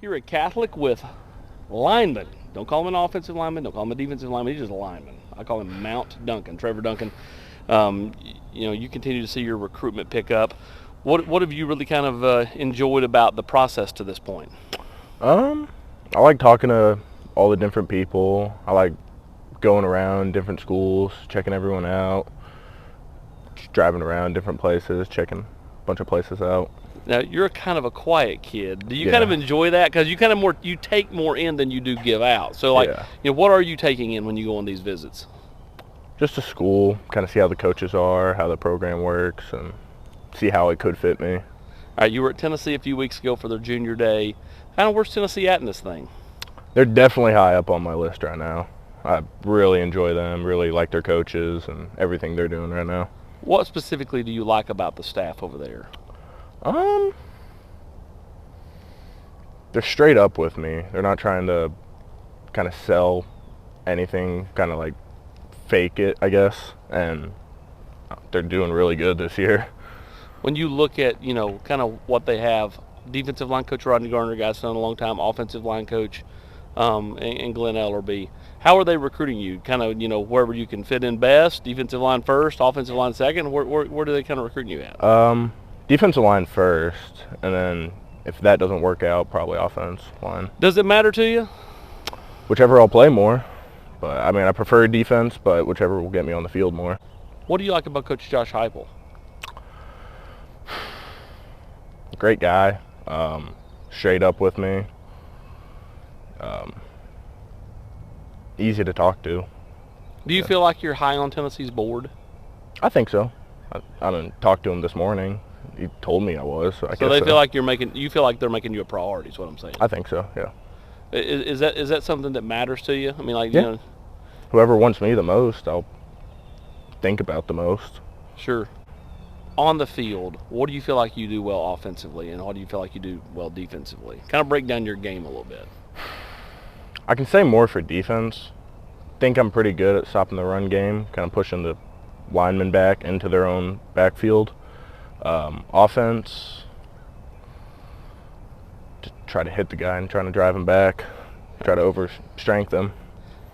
You're a Catholic with lineman. Don't call him an offensive lineman. Don't call him a defensive lineman. He's just a lineman. I call him Mount Duncan, Trevor Duncan. You continue to see your recruitment pick up. What have you really kind of enjoyed about the process to this point? I like talking to all the different people. I like going around different schools, checking everyone out, just driving around different places, checking a bunch of places out. Now, you're kind of a quiet kid. Do you Yeah. kind of enjoy that? Because you take more in than you do give out. So, Yeah. what are you taking in when you go on these visits? Just to school, kind of see how the coaches are, how the program works, and see how it could fit me. All right, you were at Tennessee a few weeks ago for their junior day. Where's Tennessee at in this thing? They're definitely high up on my list right now. I really enjoy them, really like their coaches and everything they're doing right now. What specifically do you like about the staff over there? They're straight up with me. They're not trying to kind of sell anything, kind of like fake it, I guess. And they're doing really good this year. When you look at, kind of what they have, defensive line coach Rodney Garner, guy's done a long time, offensive line coach, and Glenn Ellerby. How are they recruiting you? Kind of, wherever you can fit in best, defensive line first, offensive line second? Where do they kind of recruit you at? Defensive line first, and then if that doesn't work out, probably offense line. Does it matter to you? Whichever I'll play more. But, I prefer defense, but whichever will get me on the field more. What do you like about Coach Josh Heupel? Great guy. Straight up with me. Easy to talk to. Do you feel like you're high on Tennessee's board? I think so. I didn't talk to him this morning. He told me I was. So I So guess they feel like you feel like they're making you a priority is what I'm saying. I think so, yeah. Is that something that matters to you? Yeah. Whoever wants me the most, I'll think about the most. Sure. On the field, what do you feel like you do well offensively, and what do you feel like you do well defensively? Kind of break down your game a little bit. I can say more for defense. Think I'm pretty good at stopping the run game, kind of pushing the linemen back into their own backfield. Offense, to try to hit the guy and trying to drive him back, try to overstrength him.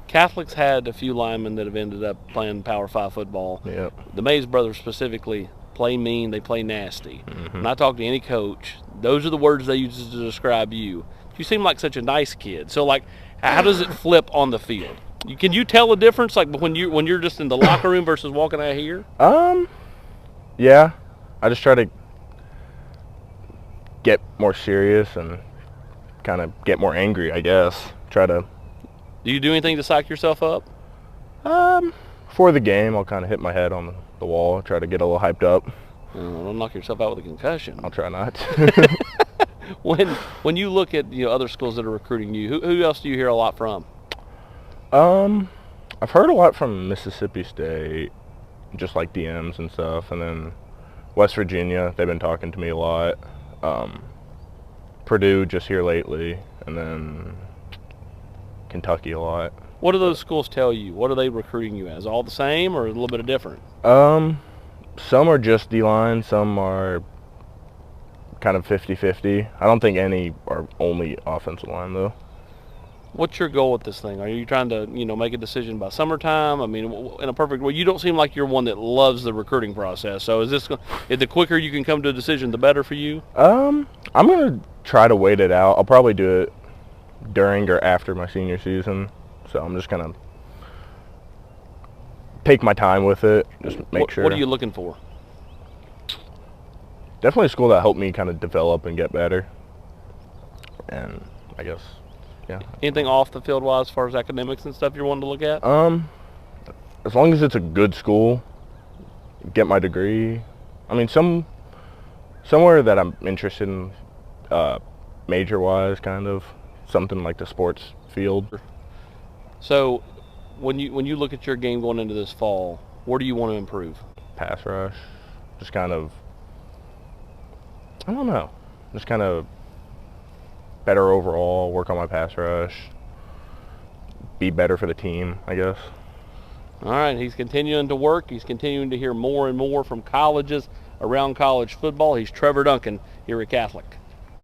Catholics had a few linemen that have ended up playing Power 5 football. Yep. The Mays brothers specifically play mean, they play nasty. Mm-hmm. When I talk to any coach, those are the words they use to describe you. You seem like such a nice kid. So, how does it flip on the field? Can you tell a difference, when you're just in the locker room versus walking out here? Yeah. I just try to get more serious and kind of get more angry, I guess. Do you do anything to psych yourself up? For the game, I'll kind of hit my head on the wall, try to get a little hyped up. Don't knock yourself out with a concussion. I'll try not. When you look at other schools that are recruiting you, who else do you hear a lot from? I've heard a lot from Mississippi State, just like DMs and stuff, and then West Virginia, they've been talking to me a lot. Purdue just here lately, and then Kentucky a lot. What do those schools tell you? What are they recruiting you as? All the same or a little bit of different? Some are just D-line, some are kind of 50-50. I don't think any are only offensive line, though. What's your goal with this thing? Are you trying to, make a decision by summertime? In a perfect way, you don't seem like you're one that loves the recruiting process. So is the quicker you can come to a decision, the better for you? I'm going to try to wait it out. I'll probably do it during or after my senior season. So I'm just going to take my time with it, just make sure. What are you looking for? Definitely a school that helped me kind of develop and get better. And I guess, yeah. Anything off the field wise as far as academics and stuff you're wanting to look at? As long as it's a good school, get my degree. Somewhere that I'm interested in, major wise, kind of something like the sports field. So, when you look at your game going into this fall, where do you want to improve? Pass rush, just kind of, I don't know, just kind of better overall, work on my pass rush, be better for the team, I guess. All right, he's continuing to work. He's continuing to hear more and more from colleges around college football. He's Trevor Duncan here at Catholic.